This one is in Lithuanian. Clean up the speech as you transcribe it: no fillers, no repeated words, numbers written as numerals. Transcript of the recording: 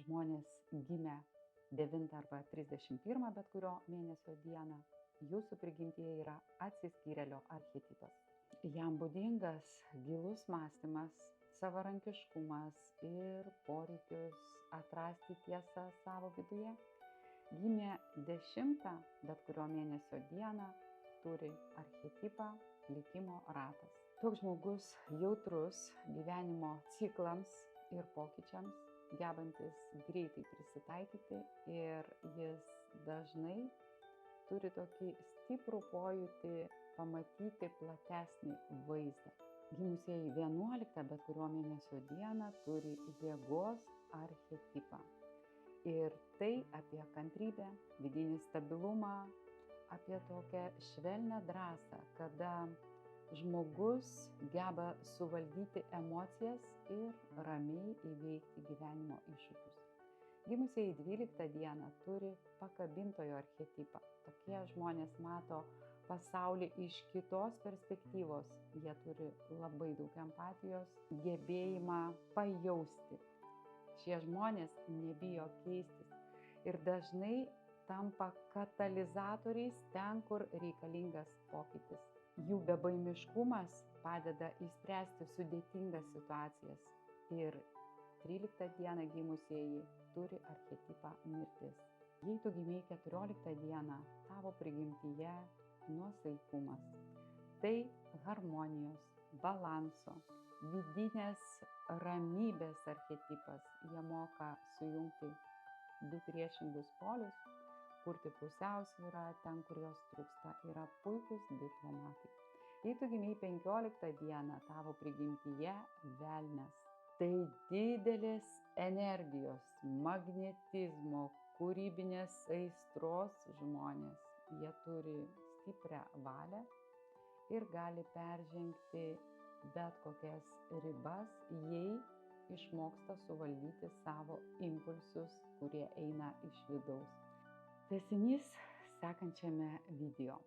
žmonės gimę 9 arba 31 bet kurio mėnesio dieną, jūsų prigimtyje yra atsiskyrėlio archetipas. Jam būdingas gilus mąstymas, savarankiškumas ir poreikius atrasti tiesą savo viduje. Gimė 10 bet kurio mėnesio dieną turi archetipą likimo ratas. Toks žmogus jautrus gyvenimo ciklams ir pokyčiams, gebantis greitai prisitaikyti, ir jis dažnai turi tokį stiprų pojūtį pamatyti platesnį vaizdą. Gimusieji 11 bet kurio mėnesio dieną turi jėgos archetipą. Ir tai apie kantrybę, vidinį stabilumą, apie tokią švelnią drąsą, kada žmogus geba suvaldyti emocijas ir ramiai įveikti gyvenimo iššūkius. Gimusieji 12 dieną turi pakabintojo archetipą. Tokie žmonės mato pasaulį iš kitos perspektyvos. Jie turi labai daug empatijos, gebėjimą pajausti. Šie žmonės nebijo keistis ir dažnai tampa katalizatoriais ten, kur reikalingas pokytis. Jų bebaimiškumas padeda išspręsti sudėtingas situacijas. Ir 13 dieną gimusieji turi archetipą mirtis. Jei tu gimei 14 dieną, tavo prigimtyje nuosaikumas. Tai harmonijos, balanso, vidinės ramybės archetipas. Jie moka sujungti du priešingus polius, kurti pusiausvyrą ten, kur jos trūksta, yra puikūs diplomatai. Jei tu gimei 15 dieną, tavo prigimtyje velnias. Tai didelės energijos, magnetizmo, kūrybinės aistros žmonės. Jie turi stiprią valią ir gali peržengti bet kokias ribas, jei išmoksta suvaldyti savo impulsus, kurie eina iš vidaus. Tęsinys sekančiame video.